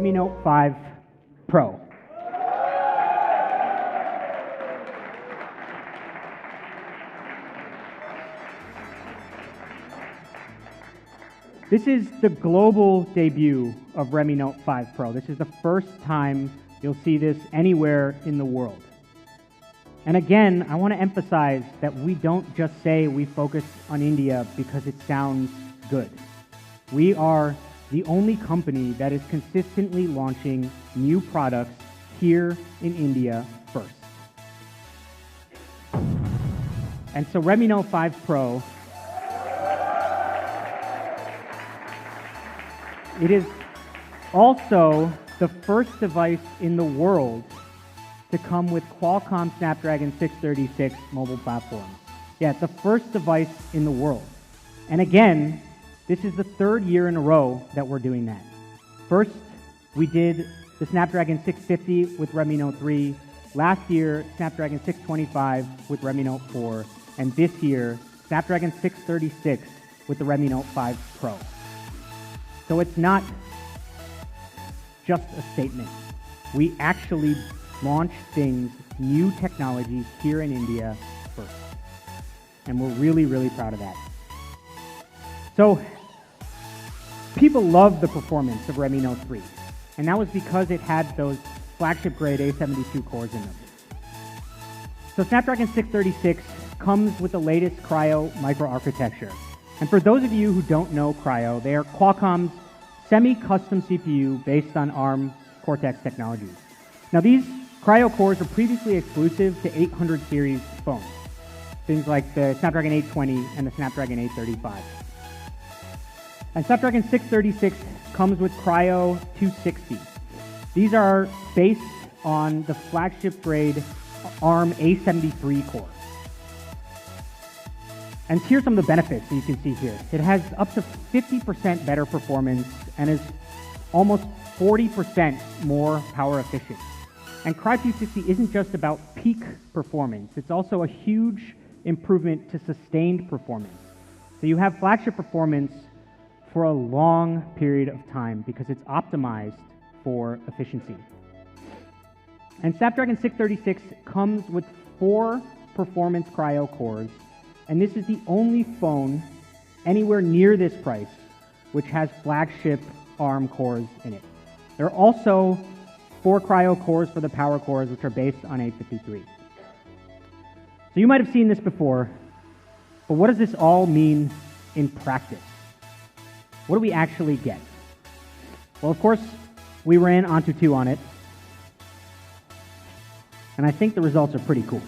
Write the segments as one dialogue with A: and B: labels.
A: Redmi Note 5 Pro. This is the global debut of Redmi Note 5 Pro. This is the first time you'll see this anywhere in the world. And again, I want to emphasize that we don't just say we focus on India because it sounds good. We are the only company that is consistently launching new products here in India first. And so Redmi Note 5 Pro, it is also the first device in the world to come with Qualcomm Snapdragon 636 mobile platform. Yeah, the first device in the world. And again, this is the third year in a row that we're doing that. First, we did the Snapdragon 650 with Redmi Note 3. Last year, Snapdragon 625 with Redmi Note 4. And this year, Snapdragon 636 with the Redmi Note 5 Pro. So it's not just a statement. We actually launch things, new technologies here in India first. And we're really, really proud of that. So people love the performance of Redmi Note 3. And that was because it had those flagship grade A72 cores in them. So Snapdragon 636 comes with the latest Kryo microarchitecture. And for those of you who don't know Kryo, they are Qualcomm's semi-custom CPU based on ARM Cortex technologies. Now these Kryo cores were previously exclusive to 800 series phones, things like the Snapdragon 820 and the Snapdragon 835. And Snapdragon 636 comes with Kryo 260. These are based on the flagship grade ARM A73 core. And here's some of the benefits that you can see here. It has up to 50% better performance and is almost 40% more power efficient. And Kryo 260 isn't just about peak performance. It's also a huge improvement to sustained performance. So you have flagship performance for a long period of time because it's optimized for efficiency. And Snapdragon 636 comes with 4 performance Kryo cores, and this is the only phone anywhere near this price which has flagship ARM cores in it. There are also 4 Kryo cores for the power cores, which are based on 853. So you might have seen this before, but what does this all mean in practice? What do we actually get? Well, of course, we ran Antutu on it, and I think the results are pretty cool.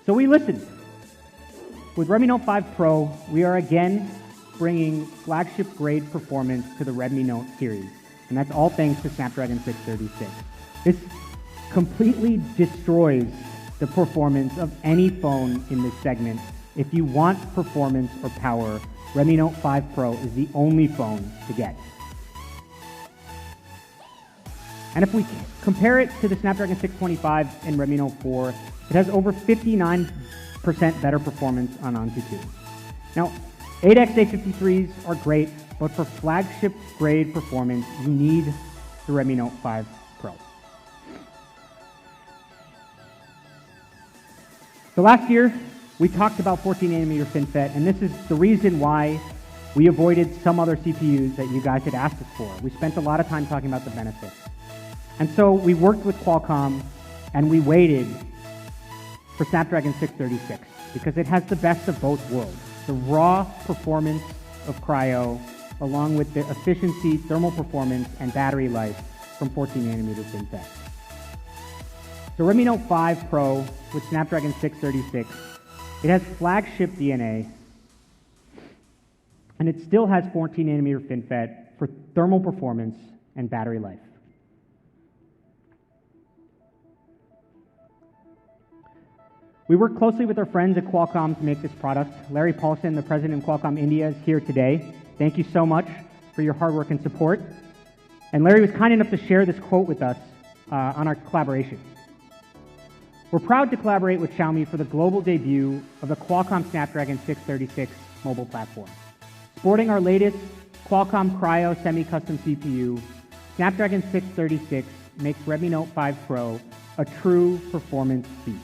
A: So we listened. With Redmi Note 5 Pro, we are again bringing flagship grade performance to the Redmi Note series. And that's all thanks to Snapdragon 636. This completely destroys the performance of any phone in this segment. If you want performance or power, Redmi Note 5 Pro is the only phone to get. And if we compare it to the Snapdragon 625 and Redmi Note 4, it has over 59% better performance on Antutu. Now, 8X A53s are great, but for flagship grade performance, you need the Redmi Note 5 Pro. So last year, we talked about 14nm FinFET, and this is the reason why we avoided some other CPUs that you guys had asked us for. We spent a lot of time talking about the benefits. And so we worked with Qualcomm, and we waited for Snapdragon 636, because it has the best of both worlds. The raw performance of Kryo, along with the efficiency, thermal performance, and battery life from 14nm FinFET. So Redmi Note 5 Pro with Snapdragon 636, it has flagship DNA, and it still has 14nm FinFET for thermal performance and battery life. We worked closely with our friends at Qualcomm to make this product. Larry Paulson, the president of Qualcomm India, is here today. Thank you so much for your hard work and support. And Larry was kind enough to share this quote with us on our collaboration. We're proud to collaborate with Xiaomi for the global debut of the Qualcomm Snapdragon 636 mobile platform. Sporting our latest Qualcomm Cryo semi-custom CPU, Snapdragon 636 makes Redmi Note 5 Pro a true performance beast.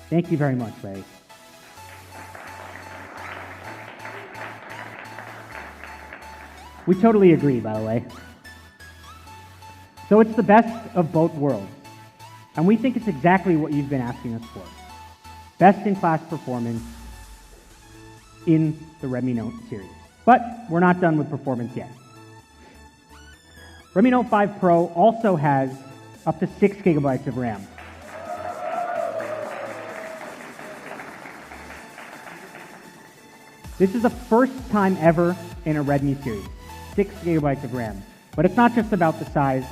A: Thank you very much, Ray. We totally agree, by the way. So it's the best of both worlds. And we think it's exactly what you've been asking us for. Best-in-class performance in the Redmi Note series. But we're not done with performance yet. Redmi Note 5 Pro also has up to 6 gigabytes of RAM. This is the first time ever in a Redmi series. 6 gigabytes of RAM. But it's not just about the size.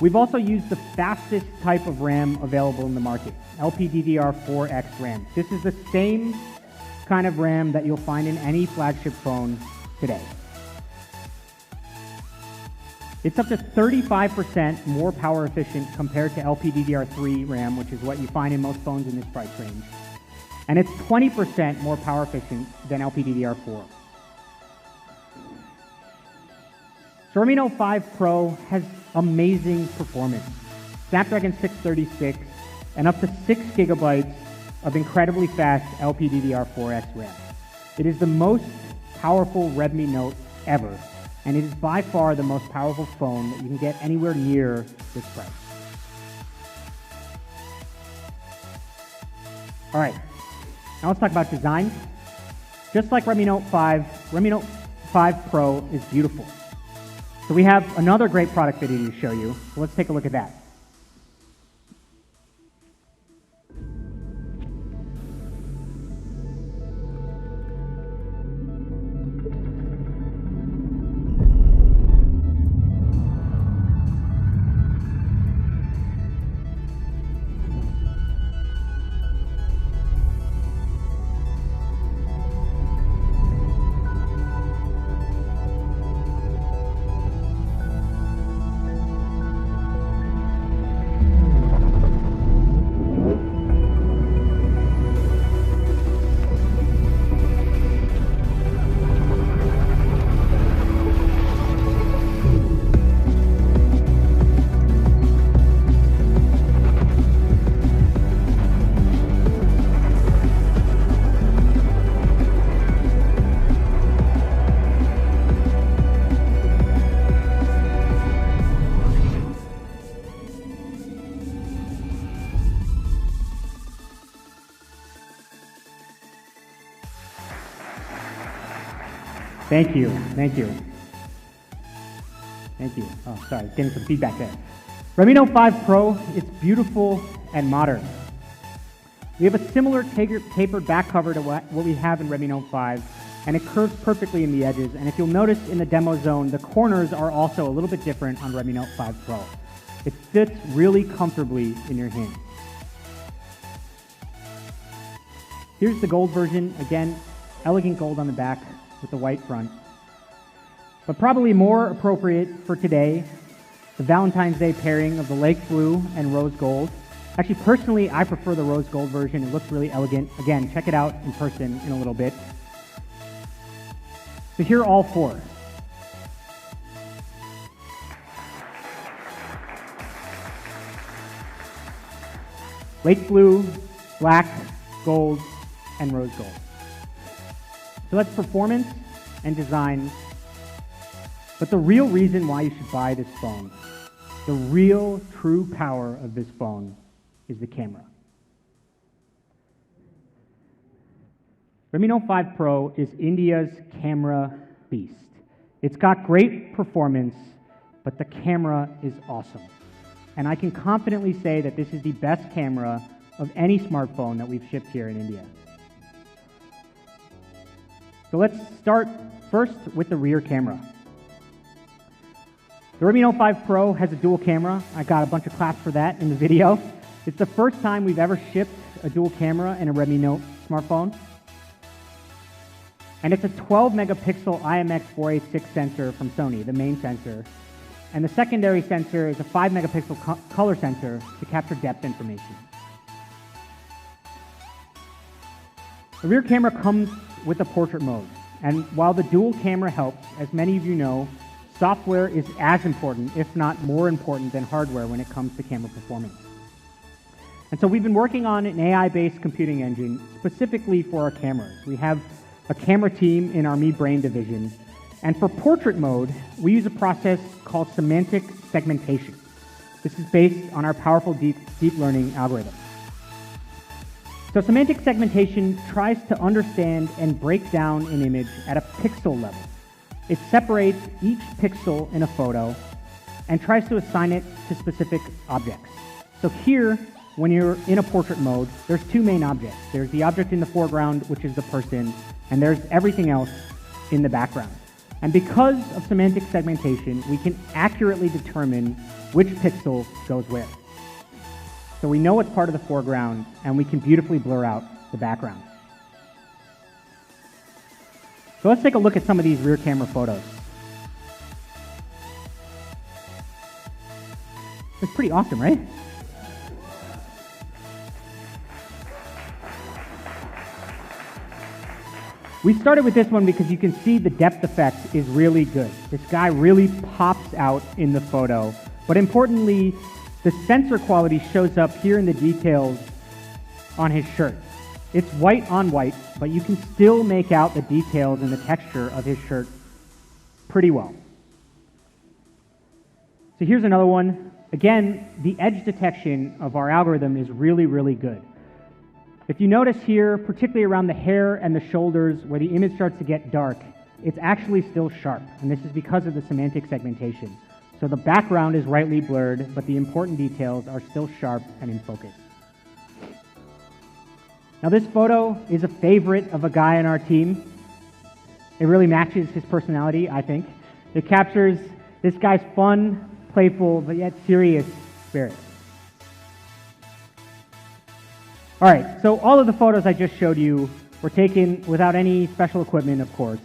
A: We've also used the fastest type of RAM available in the market, LPDDR4X RAM. This is the same kind of RAM that you'll find in any flagship phone today. It's up to 35% more power efficient compared to LPDDR3 RAM, which is what you find in most phones in this price range. And it's 20% more power efficient than LPDDR4. So Redmi Note 5 Pro has amazing performance. Snapdragon 636 and up to 6 gigabytes of incredibly fast LPDDR4X RAM. It is the most powerful Redmi Note ever, and it is by far the most powerful phone that you can get anywhere near this price. All right, now let's talk about design. Just like Redmi Note 5, Redmi Note 5 Pro is beautiful. So we have another great product video to show you. So let's take a look at that. Thank you, thank you. Thank you. Oh, sorry, getting some feedback there. Redmi Note 5 Pro, it's beautiful and modern. We have a similar tapered back cover to what we have in Redmi Note 5, and it curves perfectly in the edges. And if you'll notice in the demo zone, the corners are also a little bit different on Redmi Note 5 Pro. It fits really comfortably in your hand. Here's the gold version. Again, elegant gold on the back with the white front. But probably more appropriate for today, the Valentine's Day pairing of the lake blue and rose gold. Actually, personally, I prefer the rose gold version. It looks really elegant. Again, check it out in person in a little bit. So here are all four. Lake blue, black, gold, and rose gold. So that's performance and design. But the real reason why you should buy this phone, the real true power of this phone, is the camera. Redmi Note 5 Pro is India's camera beast. It's got great performance, but the camera is awesome. And I can confidently say that this is the best camera of any smartphone that we've shipped here in India. So let's start first with the rear camera. The Redmi Note 5 Pro has a dual camera. I got a bunch of claps for that in the video. It's the first time we've ever shipped a dual camera in a Redmi Note smartphone. And it's a 12 megapixel IMX486 sensor from Sony, the main sensor. And the secondary sensor is a 5 megapixel color sensor to capture depth information. The rear camera comes with a portrait mode. And while the dual camera helps, as many of you know, software is as important, if not more important than hardware when it comes to camera performance. And so we've been working on an AI-based computing engine specifically for our cameras. We have a camera team in our Mi Brain division. And for portrait mode, we use a process called semantic segmentation. This is based on our powerful deep learning algorithm. So semantic segmentation tries to understand and break down an image at a pixel level. It separates each pixel in a photo and tries to assign it to specific objects. So here, when you're in a portrait mode, there's two main objects. There's the object in the foreground, which is the person, and there's everything else in the background. And because of semantic segmentation, we can accurately determine which pixel goes where. So we know what's part of the foreground, and we can beautifully blur out the background. So let's take a look at some of these rear camera photos. It's pretty awesome, right? We started with this one because you can see the depth effect is really good. This guy really pops out in the photo. But importantly, the sensor quality shows up here in the details on his shirt. It's white on white, but you can still make out the details and the texture of his shirt pretty well. So here's another one. Again, the edge detection of our algorithm is really, really good. If you notice here, particularly around the hair and the shoulders where the image starts to get dark, it's actually still sharp, and this is because of the semantic segmentation. So the background is rightly blurred, but the important details are still sharp and in focus. Now this photo is a favorite of a guy on our team. It really matches his personality, I think. It captures this guy's fun, playful, but yet serious spirit. All right, so all of the photos I just showed you were taken without any special equipment, of course.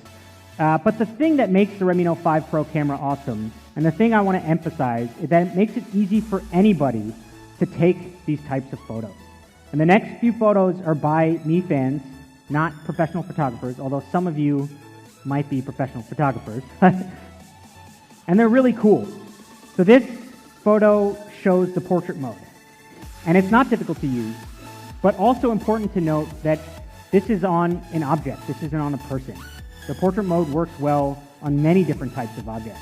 A: But the thing that makes the Redmi Note 5 Pro camera awesome, and the thing I want to emphasize, is that it makes it easy for anybody to take these types of photos. And the next few photos are by Mi fans, not professional photographers, although some of you might be professional photographers. And they're really cool. So this photo shows the portrait mode. And it's not difficult to use, but also important to note that this is on an object. This isn't on a person. The portrait mode works well on many different types of objects.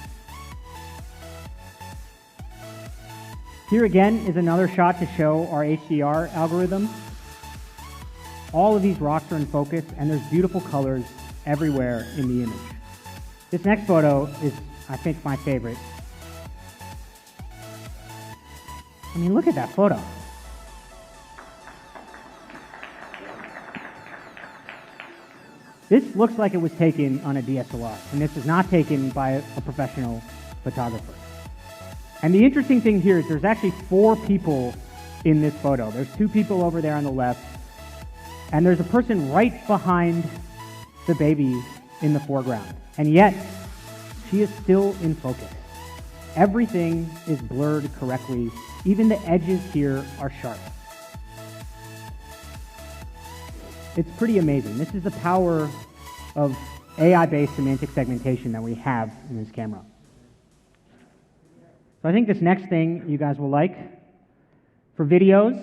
A: Here again is another shot to show our HDR algorithm. All of these rocks are in focus, and there's beautiful colors everywhere in the image. This next photo is, I think, my favorite. I mean, look at that photo. This looks like it was taken on a DSLR, and this is not taken by a professional photographer. And the interesting thing here is there's actually 4 people in this photo. There's 2 people over there on the left, and there's a person right behind the baby in the foreground. And yet, she is still in focus. Everything is blurred correctly. Even the edges here are sharp. It's pretty amazing. This is the power of AI-based semantic segmentation that we have in this camera. So I think this next thing you guys will like. For videos,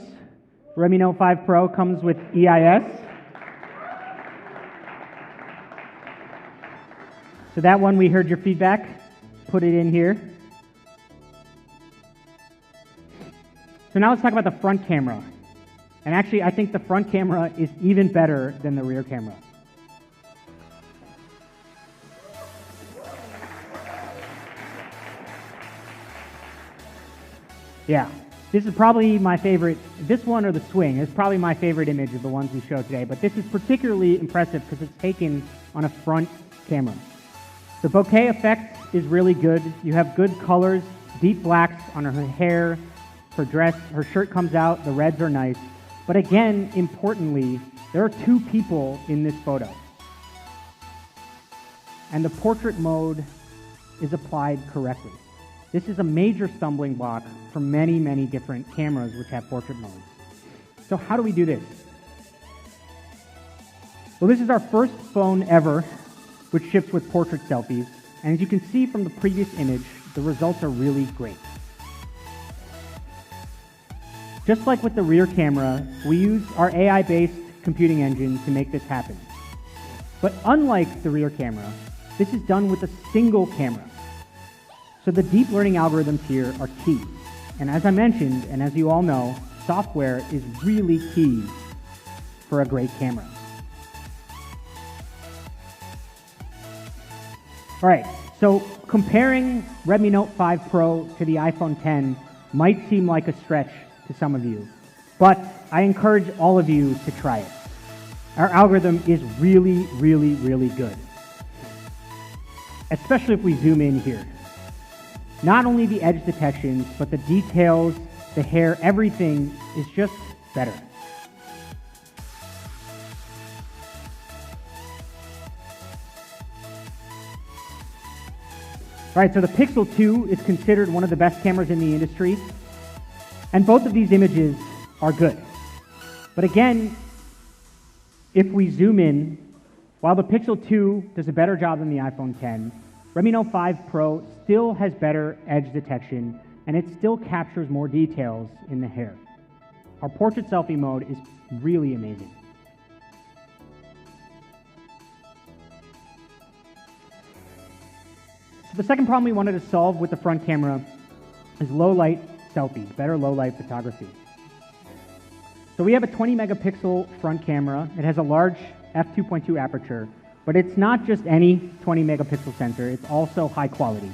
A: Redmi Note 5 Pro comes with EIS. So that one, we heard your feedback. Put it in here. So now let's talk about the front camera. And actually, I think the front camera is even better than the rear camera. Yeah, this is probably my favorite. This one or the swing is probably my favorite image of the ones we showed today. But this is particularly impressive because it's taken on a front camera. The bokeh effect is really good. You have good colors, deep blacks on her hair, her dress, her shirt comes out, the reds are nice. But again, importantly, there are 2 people in this photo. And the portrait mode is applied correctly. This is a major stumbling block for many, many different cameras which have portrait modes. So how do we do this? Well, this is our first phone ever which ships with portrait selfies. And as you can see from the previous image, the results are really great. Just like with the rear camera, we use our AI-based computing engine to make this happen. But unlike the rear camera, this is done with a single camera. So the deep learning algorithms here are key. And as I mentioned, and as you all know, software is really key for a great camera. All right, so comparing Redmi Note 5 Pro to the iPhone X might seem like a stretch to some of you, but I encourage all of you to try it. Our algorithm is really, really, really good, especially if we zoom in here. Not only the edge detections, but the details, the hair, everything is just better. All right, so the Pixel 2 is considered one of the best cameras in the industry, and both of these images are good. But again, if we zoom in, while the Pixel 2 does a better job than the iPhone X, Redmi Note 5 Pro still has better edge detection, and it still captures more details in the hair. Our portrait selfie mode is really amazing. So the second problem we wanted to solve with the front camera is low light selfies, better low light photography. So we have a 20 megapixel front camera. It has a large f2.2 aperture, but it's not just any 20 megapixel sensor, it's also high quality.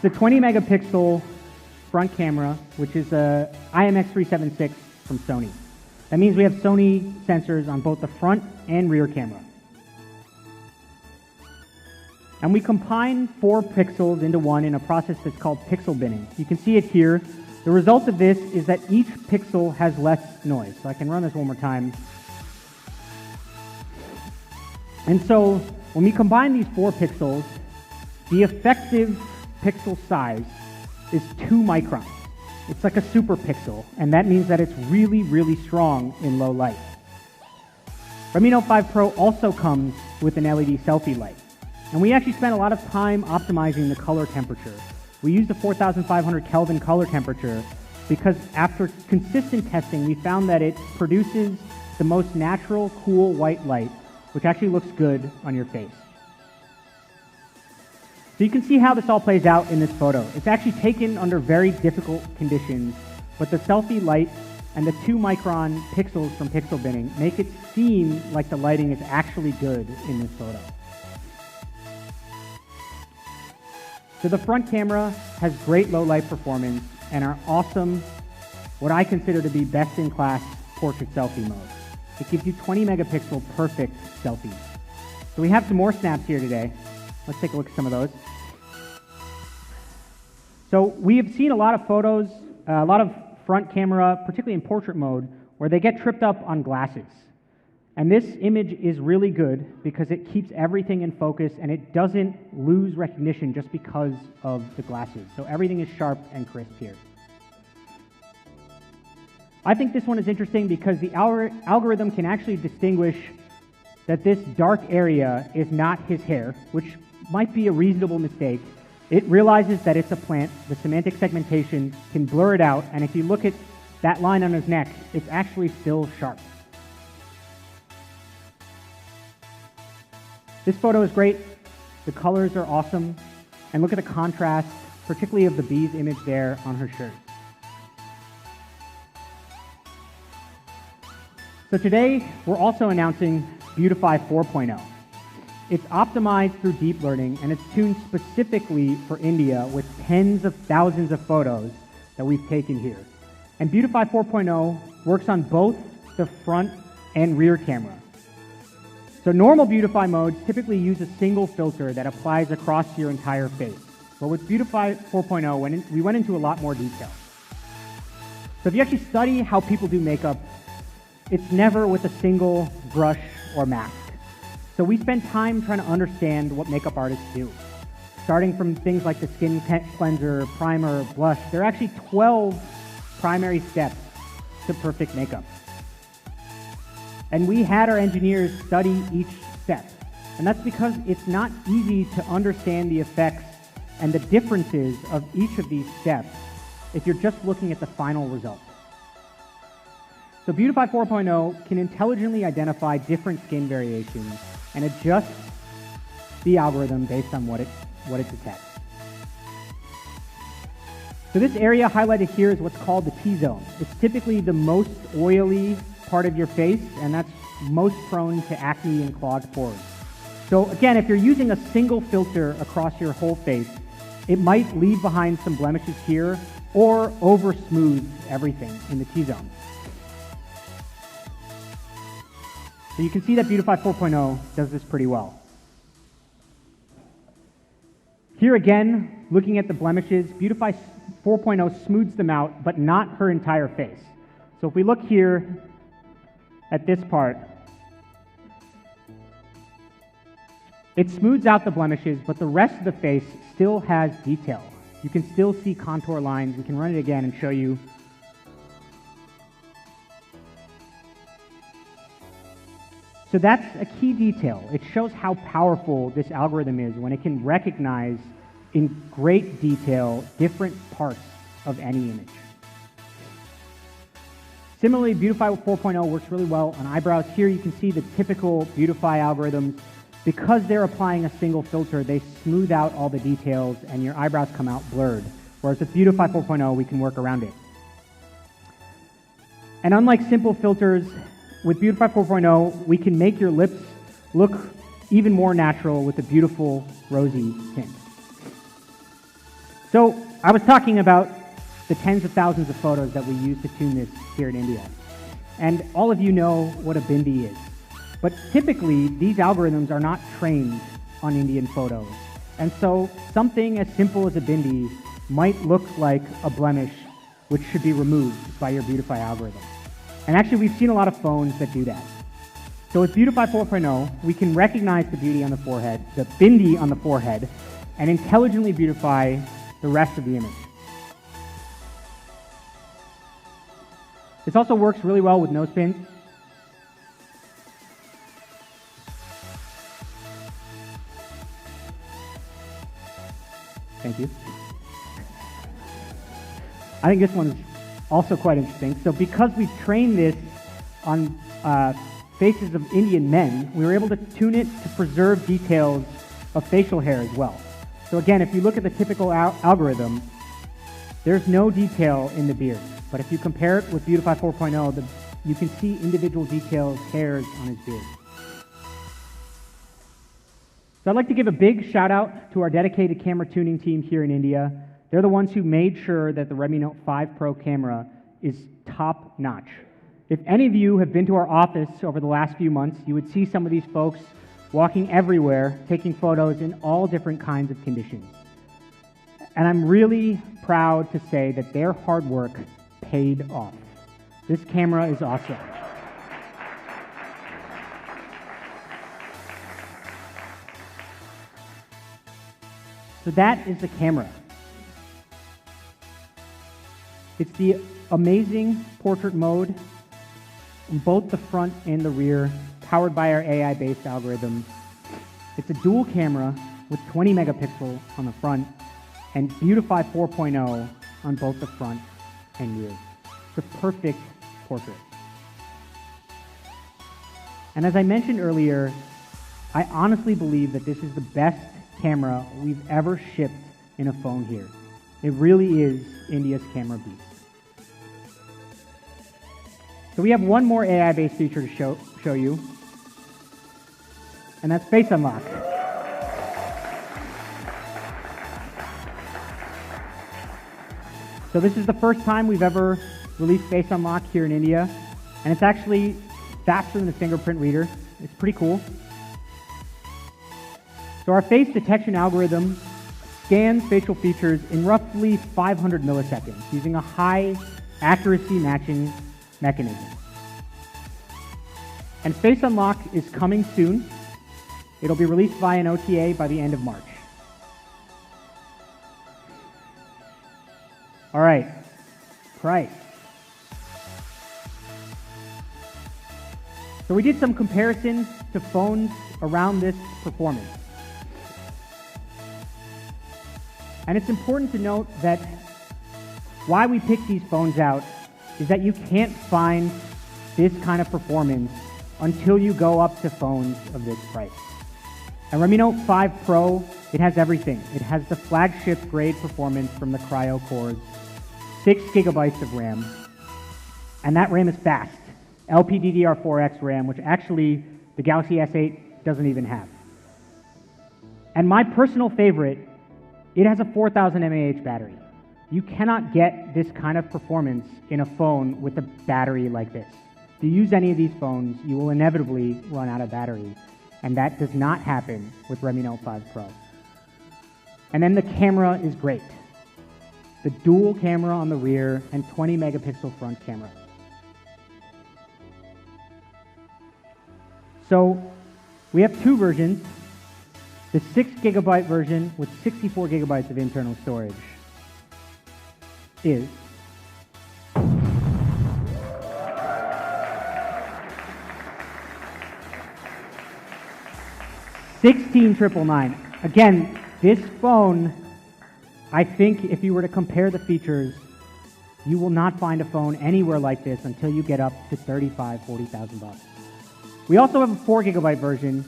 A: The 20 megapixel front camera, which is a IMX376 from Sony. That means we have Sony sensors on both the front and rear camera. And we combine 4 pixels into one in a process that's called pixel binning. You can see it here. The result of this is that each pixel has less noise. So I can run this one more time. And so when we combine these 4 pixels, the effective pixel size is 2 microns. It's like a super pixel, and that means that it's really, really strong in low light. Redmi Note 5 Pro also comes with an LED selfie light. And we actually spent a lot of time optimizing the color temperature. We used a 4,500 Kelvin color temperature because after consistent testing, we found that it produces the most natural, cool white light, which actually looks good on your face. So you can see how this all plays out in this photo. It's actually taken under very difficult conditions, but the selfie light and the 2 micron pixels from pixel binning make it seem like the lighting is actually good in this photo. So the front camera has great low light performance and our awesome, what I consider to be best in class portrait selfie mode. It gives you 20 megapixel perfect selfies. So we have some more snaps here today. Let's take a look at some of those. So we have seen a lot of photos, a lot of front camera, particularly in portrait mode, where they get tripped up on glasses. And this image is really good because it keeps everything in focus and it doesn't lose recognition just because of the glasses. So everything is sharp and crisp here. I think this one is interesting because the algorithm can actually distinguish that this dark area is not his hair, which might be a reasonable mistake. It realizes that it's a plant. The semantic segmentation can blur it out, and if you look at that line on his neck, it's actually still sharp. This photo is great. The colors are awesome. And look at the contrast, particularly of the bee's image there on her shirt. So today, we're also announcing Beautify 4.0. It's optimized through deep learning, and it's tuned specifically for India with tens of thousands of photos that we've taken here. And Beautify 4.0 works on both the front and rear camera. So normal Beautify modes typically use a single filter that applies across your entire face. But with Beautify 4.0, we went into a lot more detail. So if you actually study how people do makeup, it's never with a single brush or mask. So we spend time trying to understand what makeup artists do. Starting from things like the skin cleanser, primer, blush, there are actually 12 primary steps to perfect makeup. And we had our engineers study each step. And that's because it's not easy to understand the effects and the differences of each of these steps if you're just looking at the final result. So Beautify 4.0 can intelligently identify different skin variations and adjust the algorithm based on what it detects. So this area highlighted here is what's called the T-zone. It's typically the most oily part of your face, and that's most prone to acne and clogged pores. So again, if you're using a single filter across your whole face, it might leave behind some blemishes here or over smooth everything in the T-zone. So you can see that Beautify 4.0 does this pretty well. Here again, looking at the blemishes, Beautify 4.0 smooths them out, but not her entire face. So if we look here at this part, it smooths out the blemishes, but the rest of the face still has detail. You can still see contour lines. We can run it again and show you. So that's a key detail. It shows how powerful this algorithm is when it can recognize in great detail different parts of any image. Similarly, Beautify 4.0 works really well on eyebrows. Here you can see the typical Beautify algorithms. Because they're applying a single filter, they smooth out all the details and your eyebrows come out blurred. Whereas with Beautify 4.0, we can work around it. And unlike simple filters, with Beautify 4.0, we can make your lips look even more natural with a beautiful rosy tint. So I was talking about the tens of thousands of photos that we use to tune this here in India. And all of you know what a bindi is. But typically, these algorithms are not trained on Indian photos. And so something as simple as a bindi might look like a blemish which should be removed by your Beautify algorithm. And actually, we've seen a lot of phones that do that. So with Beautify 4.0, we can recognize the beauty on the forehead, the bindi on the forehead, and intelligently beautify the rest of the image. This also works really well with nose pins. Thank you. I think this one's also quite interesting. So because we trained this on faces of Indian men, we were able to tune it to preserve details of facial hair as well. So again, if you look at the typical algorithm, there's no detail in the beard. But if you compare it with Beautify 4.0, you can see individual details, hairs on his beard. So I'd like to give a big shout out to our dedicated camera tuning team here in India. They're the ones who made sure that the Redmi Note 5 Pro camera is top notch. If any of you have been to our office over the last few months, you would see some of these folks walking everywhere, taking photos in all different kinds of conditions. And I'm really proud to say that their hard work paid off. This camera is awesome. So that is the camera. It's the amazing portrait mode in both the front and the rear, powered by our AI-based algorithm. It's a dual camera with 20 megapixels on the front and Beautify 4.0 on both the front and rear. It's a perfect portrait. And as I mentioned earlier, I honestly believe that this is the best camera we've ever shipped in a phone here. It really is India's camera beast. So we have one more AI-based feature to show you, and that's Face Unlock. So this is the first time we've ever released Face Unlock here in India, and it's actually faster than the fingerprint reader. It's pretty cool. So our face detection algorithm scans facial features in roughly 500 milliseconds using a high accuracy matching mechanism. And Face Unlock is coming soon. It'll be released via an OTA by the end of March. All right, price. So we did some comparisons to phones around this performance. And it's important to note that why we picked these phones out is that you can't find this kind of performance until you go up to phones of this price. And Redmi Note 5 Pro, it has everything. It has the flagship grade performance from the Cryo cores, 6 gigabytes of RAM, and that RAM is fast. LPDDR4X RAM, which actually the Galaxy S8 doesn't even have. And my personal favorite, it has a 4,000 mAh battery. You cannot get this kind of performance in a phone with a battery like this. If you use any of these phones, you will inevitably run out of battery, and that does not happen with Redmi Note 5 Pro. And then the camera is great. The dual camera on the rear and 20 megapixel front camera. So we have two versions. The 6 gigabyte version with 64 gigabytes of internal storage is $16,999. Again, this phone, I think if you were to compare the features, you will not find a phone anywhere like this until you get up to $35,000, $40,000. We also have a 4 gigabyte version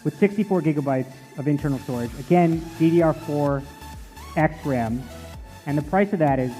A: with 64 gigabytes of internal storage. Again, DDR4X RAM, and the price of that is